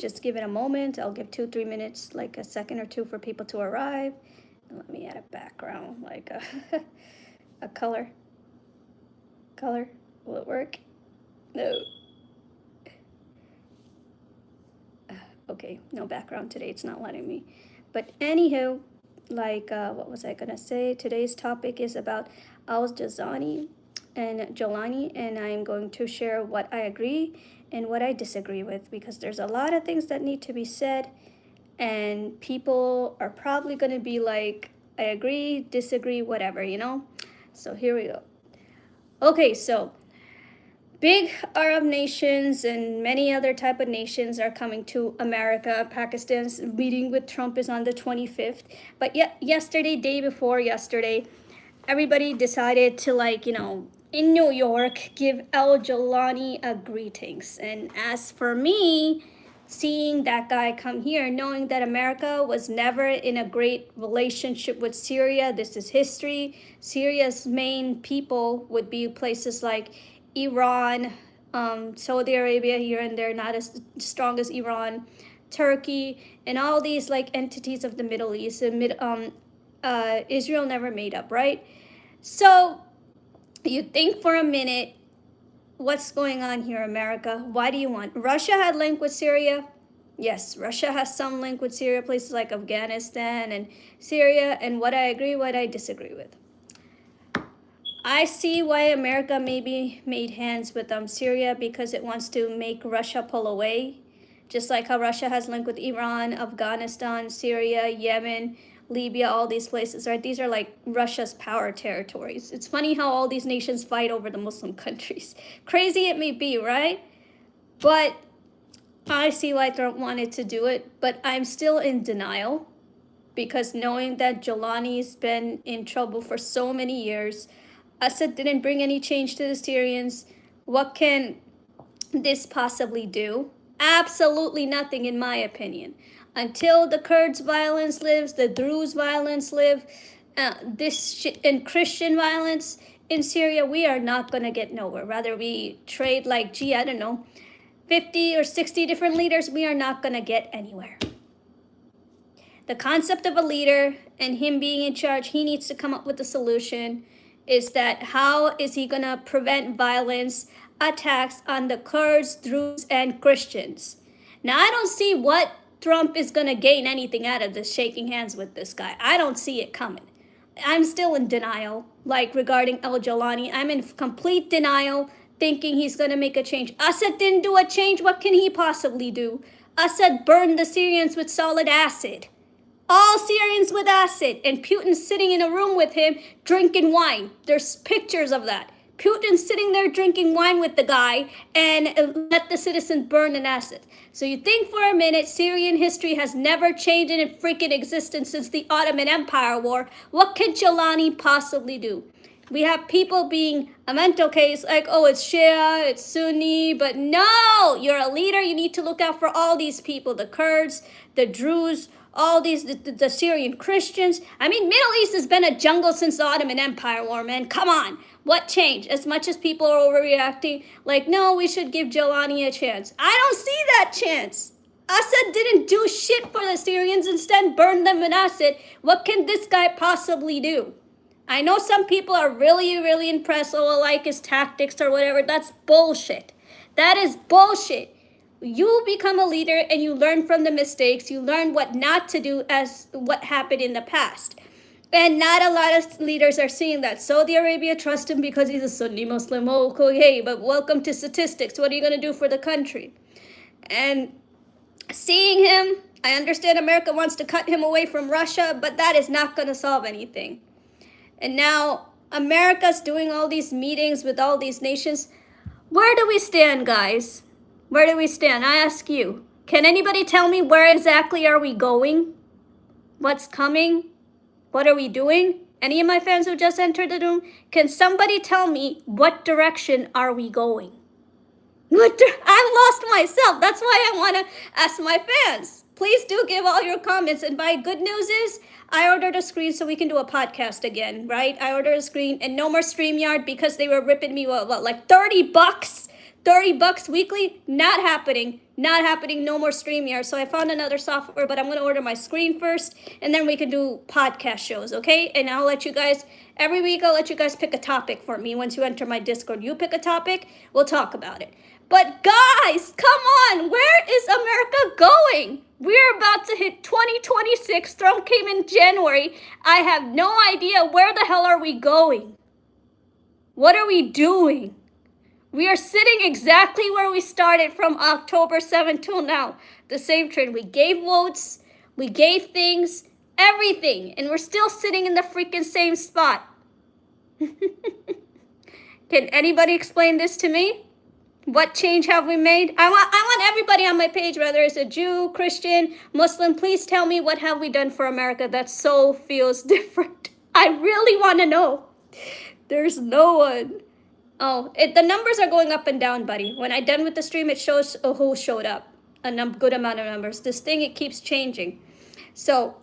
just give it a moment. I'll give 2-3 minutes, like a second or two for people to arrive. And let me add a background, like a color. Will it work? No. Okay, no background today. It's not letting me. But anywho, like, what was I gonna say? Today's topic is about al-Jazani and Julani, and I'm going to share what I agree and what I disagree with, because there's a lot of things that need to be said, and people are probably gonna be like, I agree, disagree, whatever, you know? So here we go. Okay, so big Arab nations and many other type of nations are coming to America. Pakistan's meeting with Trump is on the 25th. But yesterday, day before yesterday, everybody decided to, like, you know, in New York, give al-Julani a greetings. And as for me, seeing that guy come here, knowing that America was never in a great relationship with Syria, this is history. Syria's main people would be places like Iran, Saudi Arabia here and there, not as strong as Iran, Turkey, and all these like entities of the Middle East. Israel never made up, right? So you think for a minute, what's going on here, America? Why do you want? Russia had link with Syria. Yes, Russia has some link with Syria, places like Afghanistan and Syria, and what I agree, what I disagree with. I see why America maybe made hands with Syria, because it wants to make Russia pull away. Just like how Russia has link with Iran, Afghanistan, Syria, Yemen, Libya, all these places, right? These are like Russia's power territories. It's funny how all these nations fight over the Muslim countries. Crazy it may be, right? But I see why Trump wanted to do it, but I'm still in denial, because knowing that Julani's been in trouble for so many years, Assad didn't bring any change to the Syrians. What can this possibly do? Absolutely nothing, in my opinion. Until the Kurds' violence lives, the Druze violence live, and Christian violence in Syria, we are not going to get nowhere. Rather we trade like, gee, I don't know, 50 or 60 different leaders, we are not going to get anywhere. The concept of a leader and him being in charge, he needs to come up with a solution. Is that how is he going to prevent violence, attacks on the Kurds, Druze, and Christians? Now, I don't see what Trump is going to gain anything out of this shaking hands with this guy. I don't see it coming. I'm still in denial, like regarding al-Julani. I'm in complete denial, thinking he's going to make a change. Assad didn't do a change. What can he possibly do? Assad burned the Syrians with solid acid. All Syrians with acid, and Putin sitting in a room with him drinking wine. There's pictures of that. Putin sitting there drinking wine with the guy and let the citizens burn in acid. So you think for a minute, Syrian history has never changed in freaking existence since the Ottoman Empire war. What can Julani possibly do? We have people being a mental case like, oh, it's Shia, it's Sunni, but no, you're a leader. You need to look out for all these people, the Kurds, the Druze, all these, the Syrian Christians. I mean, Middle East has been a jungle since the Ottoman Empire war, man. Come on. What changed? As much as people are overreacting, like, no, we should give Julani a chance. I don't see that chance. Assad didn't do shit for the Syrians, instead burned them in acid. What can this guy possibly do? I know some people are really, really impressed, or like his tactics or whatever. That's bullshit. That is bullshit. You become a leader and you learn from the mistakes. You learn what not to do as what happened in the past. And not a lot of leaders are seeing that. Saudi Arabia trusts him because he's a Sunni Muslim. Oh, okay, but welcome to statistics. What are you going to do for the country? And seeing him, I understand America wants to cut him away from Russia, but that is not going to solve anything. And now America's doing all these meetings with all these nations. Where do we stand, guys? Where do we stand? I ask you. Can anybody tell me where exactly are we going? What's coming? What are we doing? Any of my fans who just entered the room, can somebody tell me what direction are we going? I lost myself. That's why I want to ask my fans. Please do give all your comments. And my good news is I ordered a screen so we can do a podcast again, right? I ordered a screen and no more StreamYard because they were ripping me, what like $30? $30 weekly? Not happening. Not happening, no more StreamYard. So I found another software, but I'm going to order my screen first, and then we can do podcast shows, okay? And I'll let you guys, every week I'll let you guys pick a topic for me. Once you enter my Discord, you pick a topic, we'll talk about it. But guys, come on, where is America going? We're about to hit 2026. Trump came in January. I have no idea where the hell are we going. What are we doing? We are sitting exactly where we started from October 7th till now. The same trend. We gave votes, we gave things, everything, and we're still sitting in the freaking same spot. Can anybody explain this to me? What change have we made? I want everybody on my page, whether it's a Jew, Christian, Muslim, please tell me what have we done for America that so feels different. I really want to know. There's no one. Oh, the numbers are going up and down, buddy. When I'm done with the stream, it shows who showed up. A good amount of numbers. This thing, it keeps changing. So,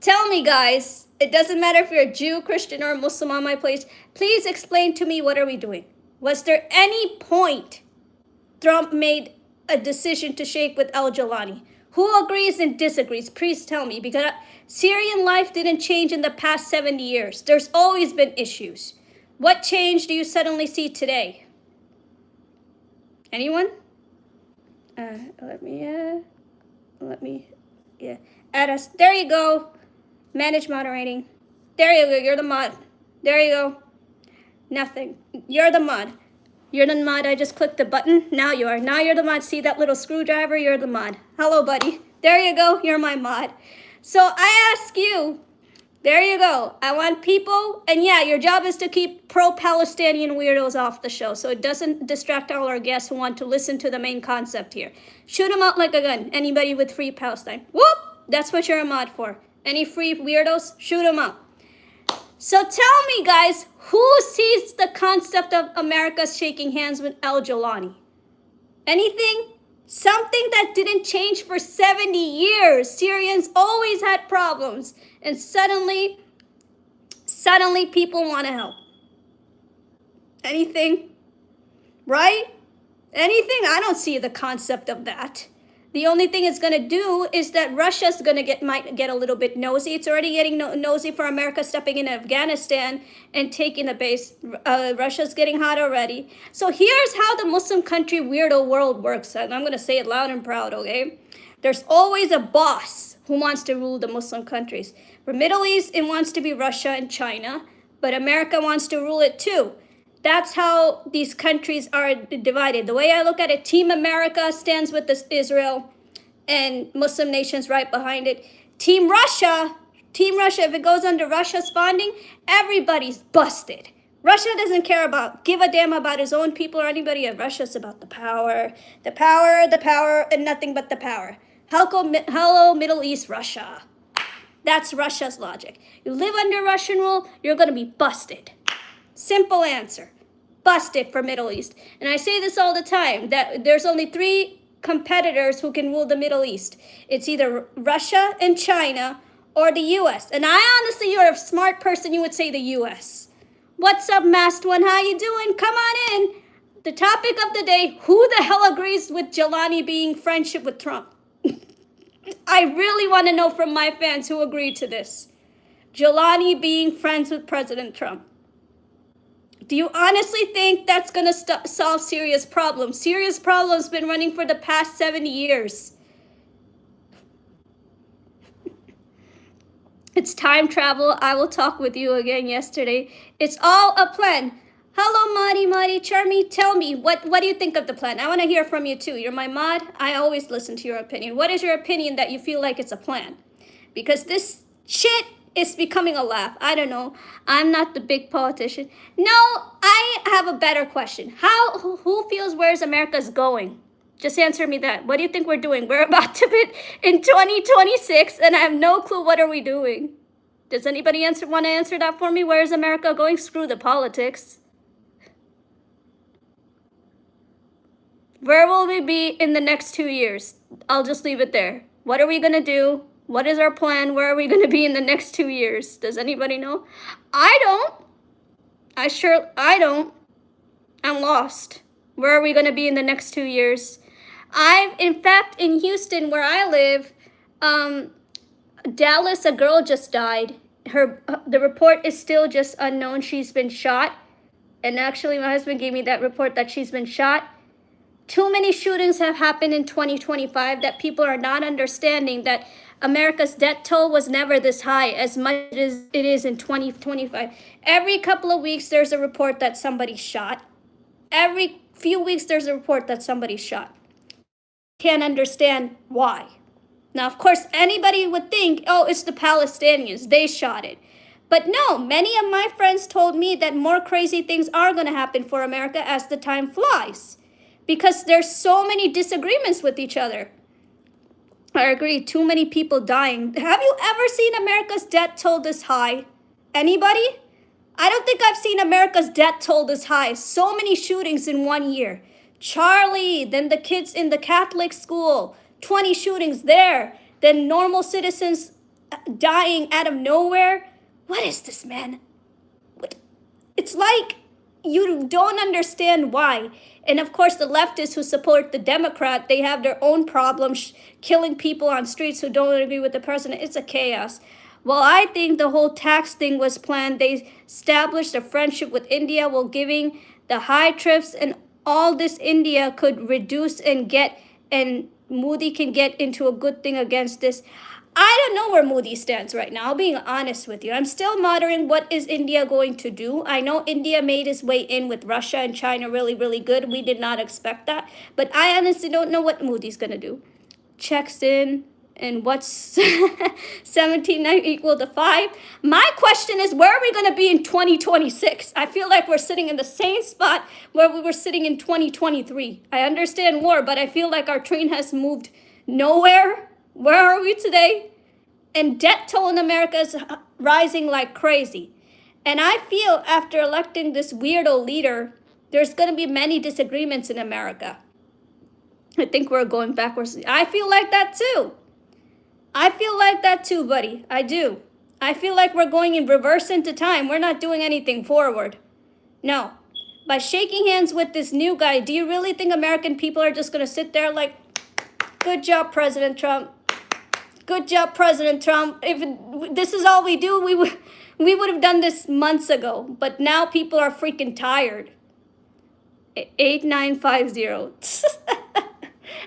tell me, guys, it doesn't matter if you're a Jew, Christian, or Muslim on my page. Please explain to me, what are we doing? Was there any point Trump made a decision to shake with Julani? Who agrees and disagrees? Please tell me, because Syrian life didn't change in the past 70 years. There's always been issues. What change do you suddenly see today? Anyone? Let me, add us. There you go. Manage moderating. There you go. You're the mod. There you go. Nothing. You're the mod. You're the mod. I just clicked the button. Now you are. Now you're the mod. See that little screwdriver? You're the mod. Hello, buddy. There you go. You're my mod. So I ask you, there you go. I want people, and yeah, your job is to keep pro-Palestinian weirdos off the show so it doesn't distract all our guests who want to listen to the main concept here. Shoot them out like a gun. Anybody with free Palestine. Whoop! That's what you're a mod for. Any free weirdos? Shoot them out. So tell me, guys, who sees the concept of America shaking hands with Julani? Anything? Something that didn't change for 70 years. Syrians always had problems. And suddenly people want to help. Anything? Right? Anything? I don't see the concept of that. The only thing it's going to do is that Russia's going to might get a little bit nosy. It's already getting nosy for America stepping in Afghanistan and taking the base. Russia's getting hot already. So here's how the Muslim country weirdo world works. And I'm going to say it loud and proud, okay? There's always a boss who wants to rule the Muslim countries. For Middle East, it wants to be Russia and China, but America wants to rule it too. That's how these countries are divided. The way I look at it, Team America stands with Israel and Muslim nations right behind it. Team Russia, if it goes under Russia's funding, everybody's busted. Russia doesn't give a damn about his own people or anybody. Russia's about the power, and nothing but the power. Hello, Middle East, Russia. That's Russia's logic. You live under Russian rule, you're going to be busted. Simple answer. Busted for Middle East. And I say this all the time, that there's only 3 competitors who can rule the Middle East. It's either Russia and China or the U.S. And I honestly, you're a smart person, you would say the U.S. What's up, Masked One? How you doing? Come on in. The topic of the day, who the hell agrees with Julani being friendship with Trump? I really want to know from my fans who agreed to this. Julani being friends with President Trump. Do you honestly think that's going to solve serious problems? Serious problems been running for the past 70 years. It's time travel. I will talk with you again yesterday. It's all a plan. Hello, Madi, Charmy. Tell me, what do you think of the plan? I want to hear from you too. You're my mod. I always listen to your opinion. What is your opinion that you feel like it's a plan? Because this shit is becoming a laugh. I don't know. I'm not the big politician. No, I have a better question. Who feels where's America's going? Just answer me that. What do you think we're doing? We're about to be in 2026 and I have no clue what are we doing. Does anybody want to answer that for me? Where is America going? Screw the politics. Where will we be in the next 2 years? I'll just leave it there. What are we going to do? What is our plan? Where are we going to be in the next 2 years? Does anybody know? I don't. I don't. I'm lost. Where are we going to be in the next 2 years? In fact, in Houston, where I live, Dallas, a girl just died. The report is still just unknown. She's been shot. And actually, my husband gave me that report that she's been shot. Too many shootings have happened in 2025 that people are not understanding that America's death toll was never this high as much as it is in 2025. Every couple of weeks, there's a report that somebody's shot. Every few weeks, there's a report that somebody's shot. Can't understand why. Now, of course, anybody would think, oh, it's the Palestinians. They shot it. But no, many of my friends told me that more crazy things are going to happen for America as the time flies. Because there's so many disagreements with each other. I agree, too many people dying. Have you ever seen America's death toll this high? Anybody? I don't think I've seen America's death toll this high. So many shootings in 1 year. Charlie, then the kids in the Catholic school, 20 shootings there. Then normal citizens dying out of nowhere. What is this, man? It's like you don't understand why. And of course, the leftists who support the Democrat, they have their own problems, killing people on streets who don't agree with the president. It's a chaos. Well, I think the whole tax thing was planned. They established a friendship with India while giving the high trips, and all this India could reduce and get, and Modi can get into a good thing against this. I don't know where Modi stands right now, being honest with you. I'm still monitoring what is India going to do. I know India made its way in with Russia and China really, really good. We did not expect that. But I honestly don't know what Modi's going to do. Checks in, and what's 17 equal to 5? My question is, where are we going to be in 2026? I feel like we're sitting in the same spot where we were sitting in 2023. I understand war, but I feel like our train has moved nowhere. Where are we today? And debt toll in America is rising like crazy. And I feel after electing this weirdo leader, there's going to be many disagreements in America. I think we're going backwards. I feel like that too. I feel like that too, buddy. I do. I feel like we're going in reverse into time. We're not doing anything forward. No. By shaking hands with this new guy, do you really think American people are just going to sit there like, good job, President Trump? Good job, President Trump. If this is all we do, we would have done this months ago. But now people are freaking tired. 8950.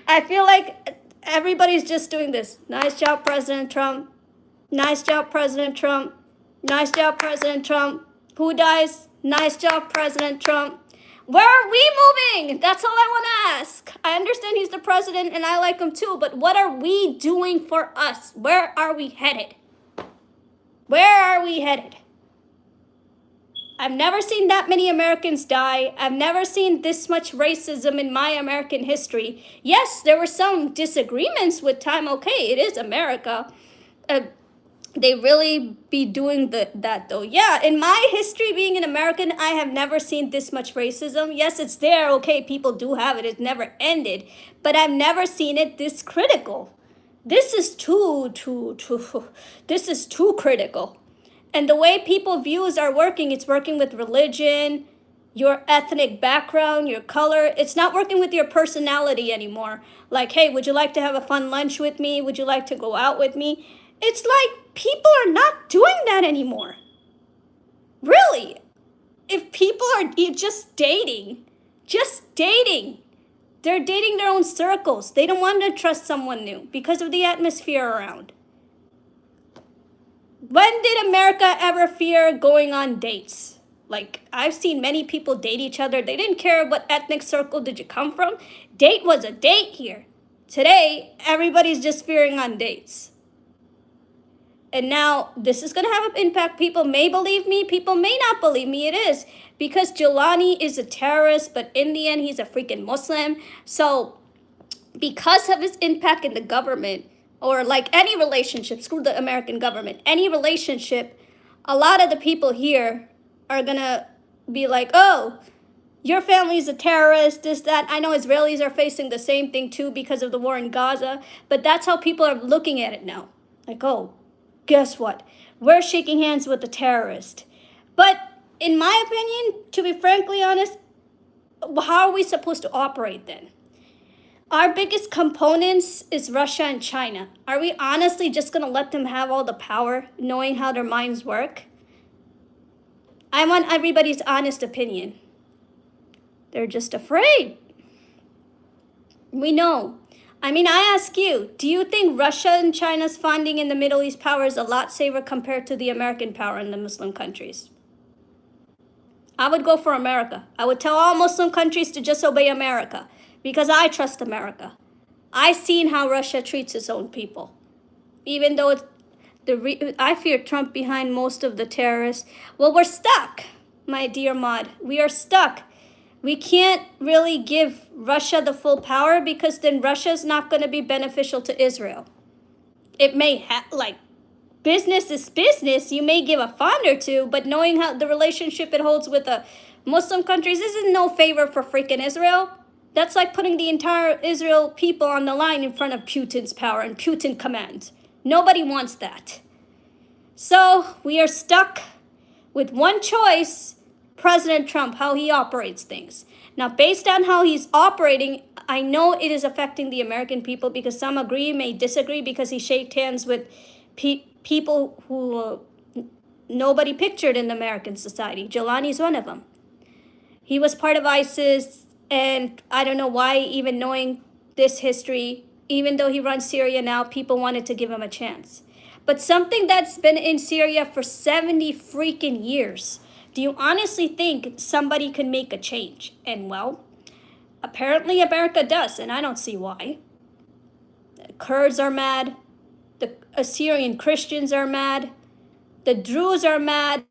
I feel like everybody's just doing this. Nice job, President Trump. Nice job, President Trump. Nice job, President Trump. Who dies? Nice job, President Trump. Where are we moving? That's all I want to ask. I understand he's the president and I like him too, but what are we doing for us? Where are we headed? Where are we headed? I've never seen that many Americans die. I've never seen this much racism in my American history. Yes, there were some disagreements with time. Okay, it is America. They really be doing that though. Yeah, in my history being an American, I have never seen this much racism. Yes, it's there. Okay, people do have it. It's never ended. But I've never seen it this critical. This is this is too critical. And the way people views are working, it's working with religion, your ethnic background, your color. It's not working with your personality anymore. Like, hey, would you like to have a fun lunch with me? Would you like to go out with me? It's like people are not doing that anymore. Really. If people are just dating, they're dating their own circles. They don't want to trust someone new because of the atmosphere around. When did America ever fear going on dates? Like, I've seen many people date each other. They didn't care what ethnic circle did you come from. Date was a date here. Today, everybody's just fearing on dates. And now this is going to have an impact. People may believe me. People may not believe me. It is. Because Julani is a terrorist, but in the end, he's a freaking Muslim. So because of his impact in the government, or like any relationship, screw the American government, any relationship, a lot of the people here are going to be like, oh, your family's a terrorist, this, that. I know Israelis are facing the same thing too because of the war in Gaza. But that's how people are looking at it now. Like, oh, guess what? We're shaking hands with the terrorist. But in my opinion, to be frankly honest, how are we supposed to operate then? Our biggest components is Russia and China. Are we honestly just going to let them have all the power, knowing how their minds work? I want everybody's honest opinion. They're just afraid. We know. I mean, I ask you, do you think Russia and China's funding in the Middle East power is a lot safer compared to the American power in the Muslim countries? I would go for America. I would tell all Muslim countries to just obey America because I trust America. I've seen how Russia treats its own people. Even though I fear Trump behind most of the terrorists. Well, we're stuck, my dear Maud. We are stuck. We can't really give Russia the full power because then Russia's not going to be beneficial to Israel. It may business is business. You may give a fund or two, but knowing how the relationship it holds with the Muslim countries, this is no favor for freaking Israel. That's like putting the entire Israel people on the line in front of Putin's power and Putin command. Nobody wants that. So we are stuck with one choice, President Trump, how he operates things. Now, based on how he's operating, I know it is affecting the American people because some agree, may disagree because he shaked hands with people who nobody pictured in American society. Julani is one of them. He was part of ISIS, and I don't know why, even knowing this history, even though he runs Syria now, people wanted to give him a chance. But something that's been in Syria for 70 freaking years, do you honestly think somebody can make a change? And well, apparently America does, and I don't see why. The Kurds are mad. The Assyrian Christians are mad. The Druze are mad.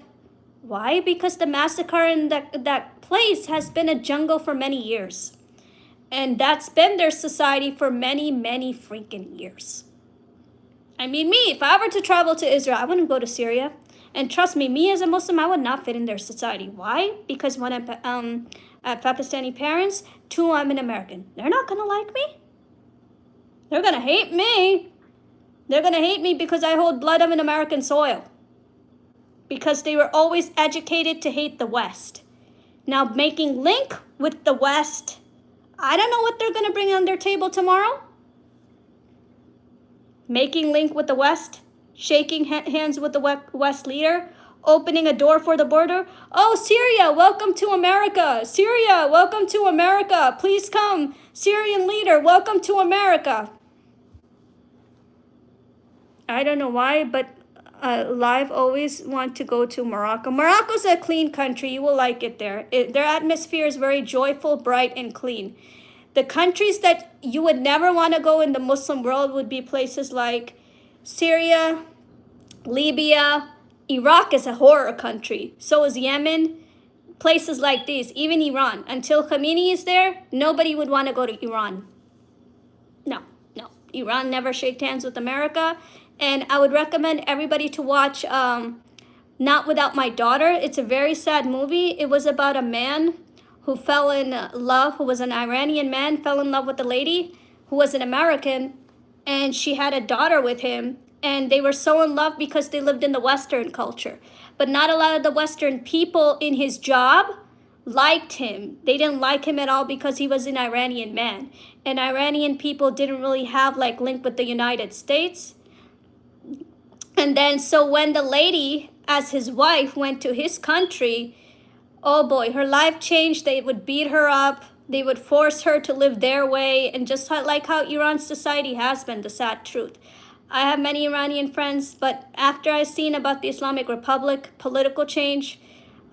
Why? Because the massacre in that place has been a jungle for many years. And that's been their society for many, many freaking years. I mean, me, if I were to travel to Israel, I wouldn't go to Syria. And trust me, me as a Muslim, I would not fit in their society. Why? Because when I have Pakistani parents, two, I'm an American. They're not going to like me. They're going to hate me. They're going to hate me because I hold blood of an American soil. Because they were always educated to hate the West. Now, making link with the West, I don't know what they're going to bring on their table tomorrow. Making link with the West, shaking hands with the West leader, opening a door for the border. Oh, Syria, welcome to America. Syria, welcome to America. Please come. Syrian leader, welcome to America. I don't know why, but Live always want to go to Morocco. Morocco's a clean country. You will like it there. Their atmosphere is very joyful, bright, and clean. The countries that you would never want to go in the Muslim world would be places like Syria, Libya. Iraq is a horror country. So is Yemen. Places like these, even Iran. Until Khamenei is there, nobody would want to go to Iran. No. Iran never shaked hands with America. And I would recommend everybody to watch Not Without My Daughter. It's a very sad movie. It was about a man who fell in love, who was an Iranian man, fell in love with a lady who was an American, and she had a daughter with him. And they were so in love because they lived in the Western culture. But not a lot of the Western people in his job liked him. They didn't like him at all because he was an Iranian man. And Iranian people didn't really have link with the United States. And then so when the lady, as his wife, went to his country, oh boy, her life changed. They would beat her up. They would force her to live their way. And just like how Iran's society has been, the sad truth. I have many Iranian friends, but after I've seen about the Islamic Republic, political change,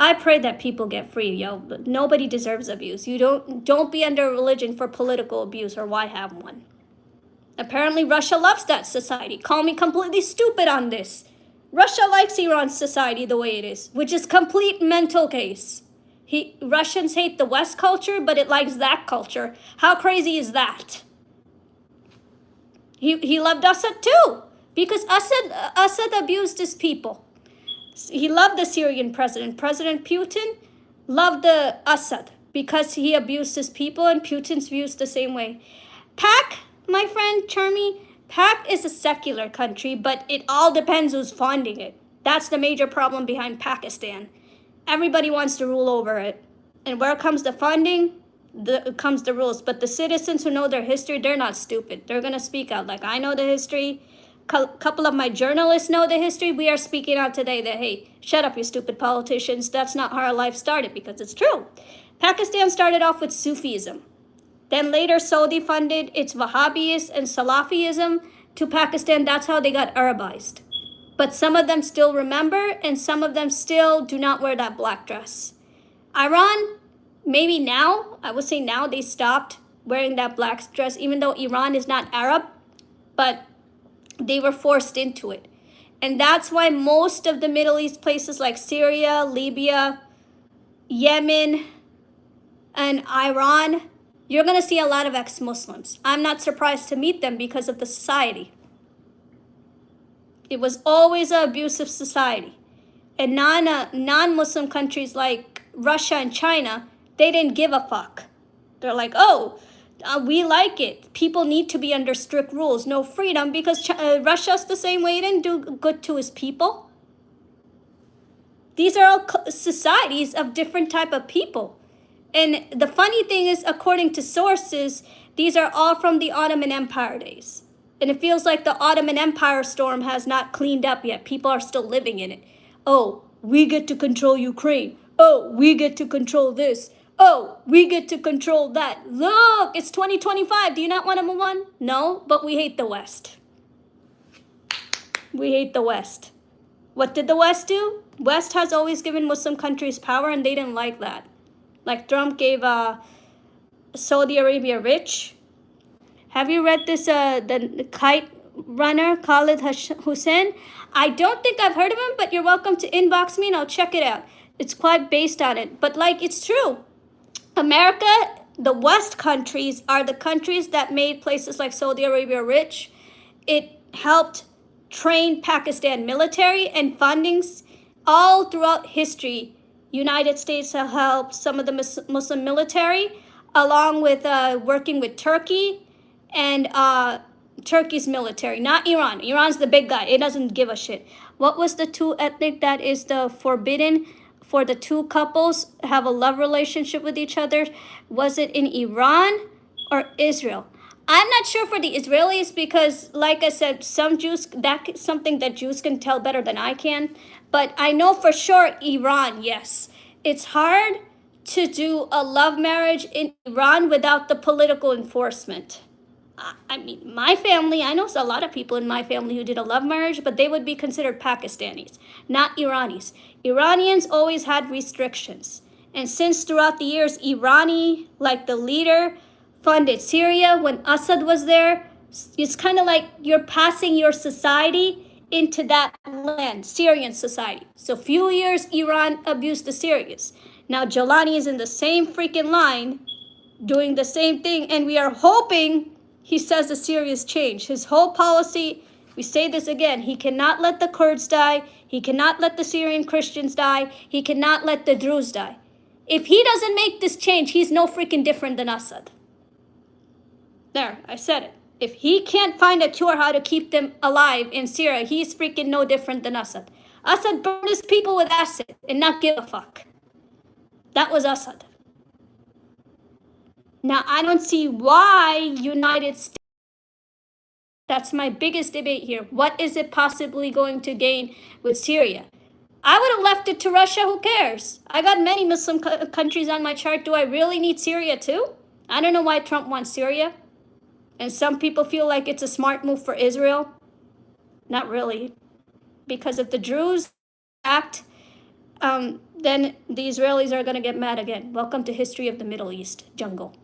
I pray that people get free, yo. Nobody deserves abuse. You don't be under a religion for political abuse, or why have one? Apparently, Russia loves that society. Call me completely stupid on this. Russia likes Iran's society the way it is, which is complete mental case. Russians hate the West culture, but it likes that culture. How crazy is that? He loved Assad too, because Assad abused his people. He loved the Syrian president. President Putin loved the Assad because he abused his people, and Putin's views the same way. Pak, my friend Charmy, Pak is a secular country, but it all depends who's funding it. That's the major problem behind Pakistan. Everybody wants to rule over it. And where comes the funding? comes the rules. But the citizens who know their history, they're not stupid. They're gonna speak out. Like, I know the history. Couple of my journalists know the history. We are speaking out today that, hey, shut up, you stupid politicians. That's not how our life started, because it's true. Pakistan started off with Sufism. Then later Saudi funded its Wahhabism and Salafism to Pakistan. That's how they got Arabized. But some of them still remember, and some of them still do not wear that black dress. Iran, maybe now, I would say now they stopped wearing that black dress, even though Iran is not Arab, but they were forced into it. And that's why most of the Middle East places like Syria, Libya, Yemen, and Iran, you're going to see a lot of ex-Muslims. I'm not surprised to meet them because of the society. It was always an abusive society. And non-Muslim countries like Russia and China, they didn't give a fuck. They're like, oh, we like it. People need to be under strict rules, no freedom, because Russia's the same way. He didn't do good to his people. These are all societies of different type of people. And the funny thing is, according to sources, these are all from the Ottoman Empire days. And it feels like the Ottoman Empire storm has not cleaned up yet. People are still living in it. Oh, we get to control Ukraine. Oh, we get to control this. Oh, we get to control that. Look, it's 2025. Do you not want to move on? No, but we hate the West. We hate the West. What did the West do? West has always given Muslim countries power, and they didn't like that. Like Trump gave Saudi Arabia rich. Have you read this, the kite runner, Khalid Hussein? I don't think I've heard of him, but you're welcome to inbox me and I'll check it out. It's quite based on it. But like, it's true. America, the West countries are the countries that made places like Saudi Arabia rich. It helped train Pakistan military and fundings all throughout history. United States have helped some of the Muslim military, along with working with Turkey and Turkey's military, not Iran. Iran's the big guy. It doesn't give a shit. What was the two ethnic that is the forbidden for the two couples have a love relationship with each other? Was it in Iran or Israel? I'm not sure for the Israelis because, like I said, some Jews, that's something that Jews can tell better than I can. But I know for sure Iran, yes. It's hard to do a love marriage in Iran without the political enforcement. I mean, my family, I know a lot of people in my family who did a love marriage, but they would be considered Pakistanis, not Iranis. Iranians always had restrictions. And since throughout the years, Irani, like the leader, funded Syria when Assad was there, it's kind of like you're passing your society into that land, Syrian society. So few years, Iran abused the Syrians. Now Julani is in the same freaking line, doing the same thing, and we are hoping he says the Syrians change. His whole policy, we say this again, he cannot let the Kurds die, he cannot let the Syrian Christians die, he cannot let the Druze die. If he doesn't make this change, he's no freaking different than Assad. There, I said it. If he can't find a cure how to keep them alive in Syria, he's freaking no different than Assad. Assad burned his people with acid and not give a fuck. That was Assad. Now, I don't see why United States, that's my biggest debate here. What is it possibly going to gain with Syria? I would have left it to Russia, who cares? I got many Muslim countries on my chart. Do I really need Syria too? I don't know why Trump wants Syria. And some people feel like it's a smart move for Israel. Not really. Because if the Druze act, then the Israelis are going to get mad again. Welcome to history of the Middle East jungle.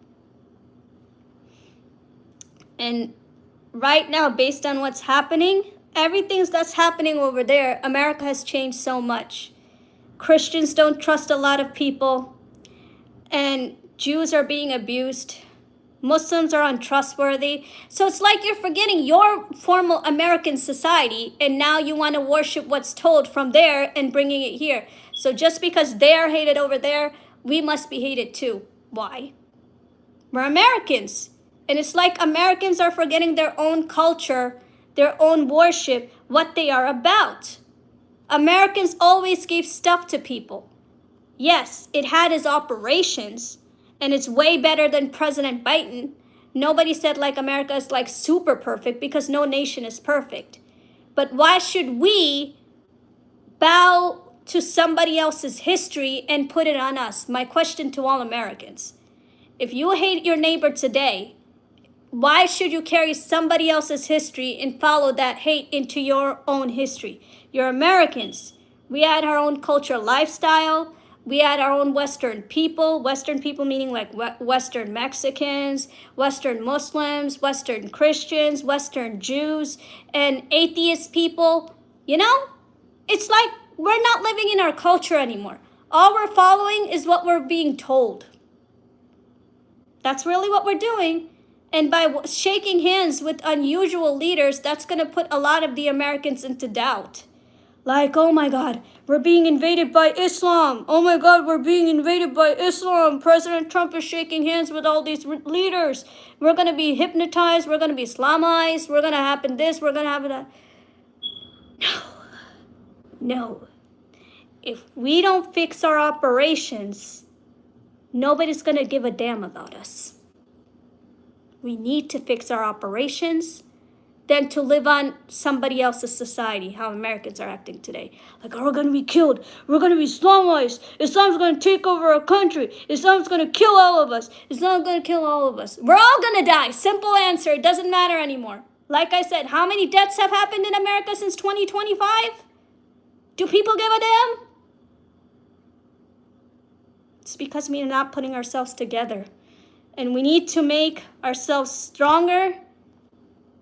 And right now, based on what's happening, everything that's happening over there, America has changed so much. Christians don't trust a lot of people, and Jews are being abused. Muslims are untrustworthy. So it's like you're forgetting your formal American society, and now you want to worship what's told from there and bringing it here. So just because they are hated over there, we must be hated too. Why? We're Americans. And it's like Americans are forgetting their own culture, their own worship, what they are about. Americans always gave stuff to people. Yes, it had its operations, And it's way better than President Biden. Nobody said like America is like super perfect, because no nation is perfect. But why should we bow to somebody else's history and put it on us? My question to all Americans. If you hate your neighbor today, why should you carry somebody else's history and follow that hate into your own history? You're Americans. We had our own culture, lifestyle. We had our own Western people meaning like Western Mexicans, Western Muslims, Western Christians, Western Jews, and atheist people. You know, it's like we're not living in our culture anymore. All we're following is what we're being told. That's really what we're doing. And by shaking hands with unusual leaders, that's going to put a lot of the Americans into doubt. Like, oh my God, we're being invaded by Islam. Oh my God, we're being invaded by Islam. President Trump is shaking hands with all these leaders. We're going to be hypnotized. We're going to be Islamized. We're going to happen this. We're going to happen that. No. If we don't fix our operations, nobody's going to give a damn about us. We need to fix our operations than to live on somebody else's society, how Americans are acting today. Like, oh, we're going to be killed. We're going to be Islamized. Islam's going to take over our country. Islam's going to kill all of us. Islam's going to kill all of us. We're all going to die. Simple answer. It doesn't matter anymore. Like I said, how many deaths have happened in America since 2025? Do people give a damn? It's because we are not putting ourselves together. And we need to make ourselves stronger.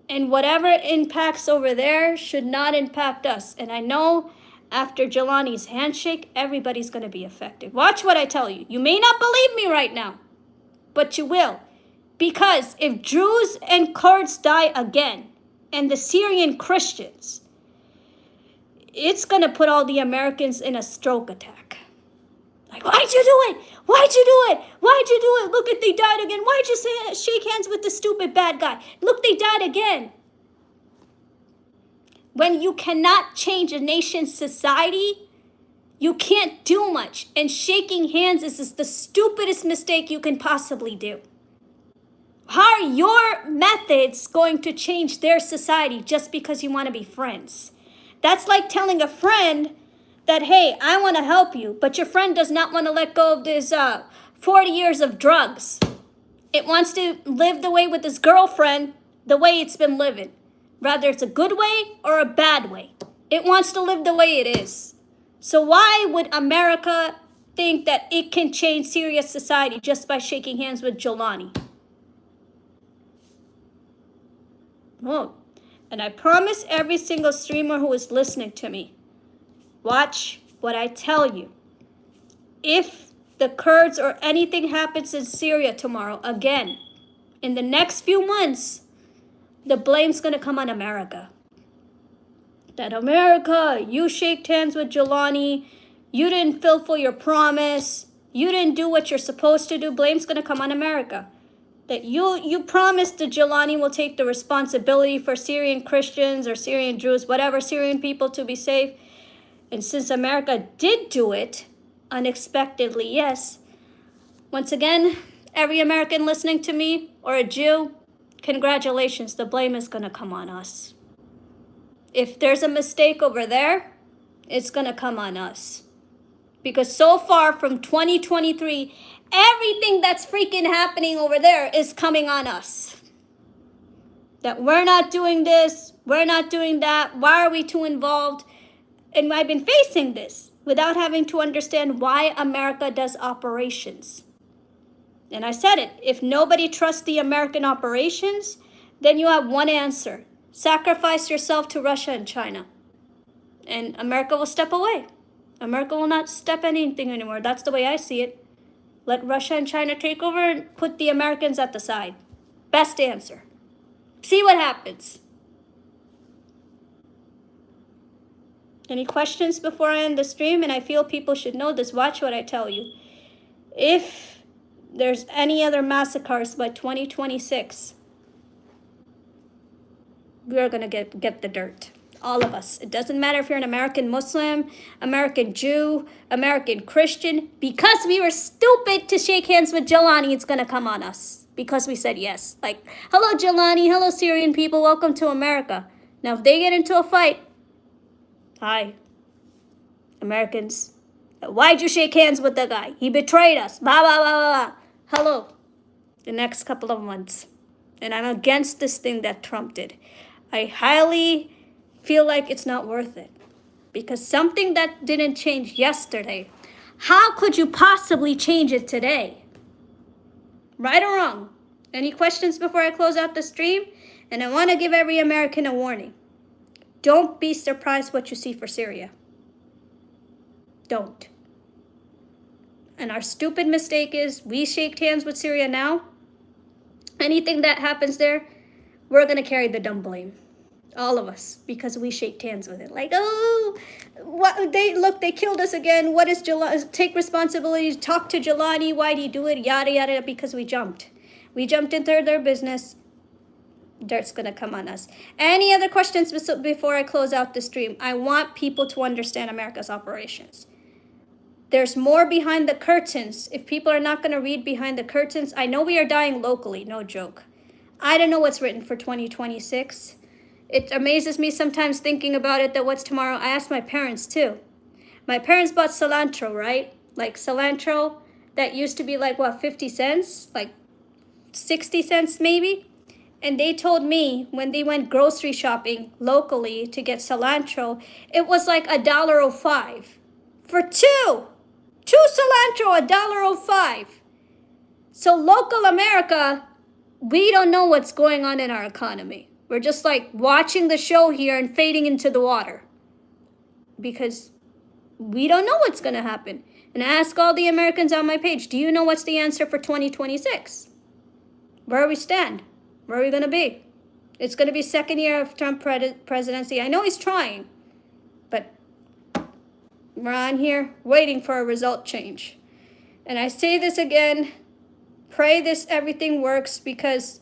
And whatever impacts over there should not impact us. And I know after Julani's handshake, everybody's going to be affected. Watch what I tell you. You may not believe me right now, but you will. Because if Druze and Kurds die again, and the Syrian Christians, it's going to put all the Americans in a stroke attack. Like, why'd you do it? Why'd you do it? Why'd you do it? Look, they died again. Why'd you shake hands with the stupid bad guy? Look, they died again. When you cannot change a nation's society, you can't do much. And shaking hands is the stupidest mistake you can possibly do. How are your methods going to change their society just because you want to be friends? That's like telling a friend that, hey, I want to help you, but your friend does not want to let go of this 40 years of drugs. It wants to live the way with his girlfriend, the way it's been living. Whether it's a good way or a bad way. It wants to live the way it is. So why would America think that it can change Syria's society just by shaking hands with Julani? Won't. And I promise every single streamer who is listening to me, watch what I tell you. If the Kurds or anything happens in Syria tomorrow, again, in the next few months, the blame's going to come on America. That America, you shaked hands with Julani, you didn't fulfill your promise, you didn't do what you're supposed to do, blame's going to come on America. That you promised that Julani will take the responsibility for Syrian Christians or Syrian Jews, whatever, Syrian people to be safe. And since America did do it, unexpectedly, yes, once again, every American listening to me or a Jew, congratulations, the blame is going to come on us. If there's a mistake over there, it's going to come on us. Because so far from 2023, everything that's freaking happening over there is coming on us. That we're not doing this, we're not doing that, why are we too involved? And I've been facing this without having to understand why America does operations. And I said it, if nobody trusts the American operations, then you have one answer. Sacrifice yourself to Russia and China. And America will step away. America will not step anything anymore. That's the way I see it. Let Russia and China take over and put the Americans at the side. Best answer. See what happens. Any questions before I end the stream? And I feel people should know this. Watch what I tell you. If there's any other massacres by 2026, we are going to get the dirt. All of us. It doesn't matter if you're an American Muslim, American Jew, American Christian. Because we were stupid to shake hands with Julani, it's going to come on us. Because we said yes. Like, hello Julani, hello Syrian people, welcome to America. Now if they get into a fight, hi, Americans, why'd you shake hands with the guy? He betrayed us. Blah, blah, blah, blah, blah. Hello. The next couple of months. And I'm against this thing that Trump did. I highly feel like it's not worth it. Because something that didn't change yesterday, how could you possibly change it today? Right or wrong? Any questions before I close out the stream? And I want to give every American a warning. Don't be surprised what you see for Syria. Don't. And our stupid mistake is we shaked hands with Syria now. Anything that happens there, we're going to carry the dumb blame. All of us, because we shaked hands with it. Like, oh, what, they killed us again. What is Julani? Take responsibility. Talk to Julani. Why did he do it? Yada, yada, because we jumped. We jumped into their business. Dirt's going to come on us. Any other questions before I close out the stream? I want people to understand America's operations. There's more behind the curtains. If people are not going to read behind the curtains, I know we are dying locally, no joke. I don't know what's written for 2026. It amazes me sometimes thinking about it, that what's tomorrow. I asked my parents too. My parents bought cilantro, right? Like cilantro that used to be like, what, 50 cents? Like 60 cents maybe? And they told me when they went grocery shopping locally to get cilantro, it was like $1.05 for two. Two cilantro, $1.05. So local America, we don't know what's going on in our economy. We're just like watching the show here and fading into the water. Because we don't know what's going to happen. And I ask all the Americans on my page, do you know what's the answer for 2026? Where we stand? Where are we going to be? It's going to be second year of Trump presidency. I know he's trying, but we're on here waiting for a result change. And I say this again, pray everything works, because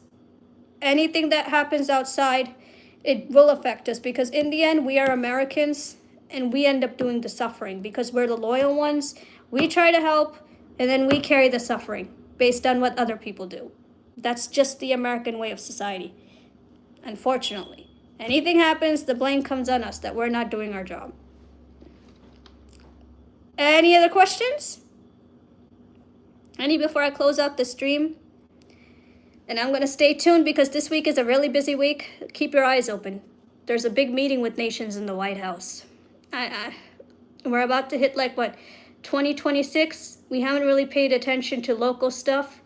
anything that happens outside, it will affect us. Because in the end, we are Americans, and we end up doing the suffering because we're the loyal ones. We try to help, and then we carry the suffering based on what other people do. That's just the American way of society, unfortunately. Anything happens, the blame comes on us that we're not doing our job. Any other questions? Any before I close out the stream? And I'm going to stay tuned because this week is a really busy week. Keep your eyes open. There's a big meeting with nations in the White House. We're about to hit like, what, 2026? We haven't really paid attention to local stuff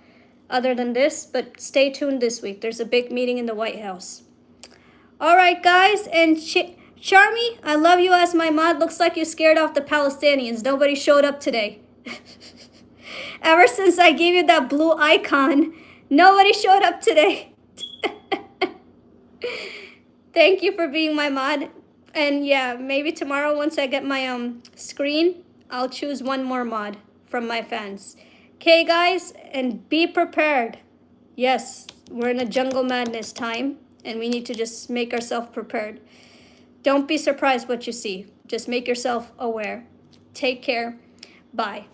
other than this, but stay tuned this week. There's a big meeting in the White House. All right, guys, and Charmy, I love you as my mod. Looks like you scared off the Palestinians. Nobody showed up today. Ever since I gave you that blue icon, nobody showed up today. Thank you for being my mod. And yeah, maybe tomorrow once I get my screen, I'll choose one more mod from my fans. Okay, guys, and be prepared. Yes, we're in a jungle madness time, and we need to just make ourselves prepared. Don't be surprised what you see. Just make yourself aware. Take care. Bye.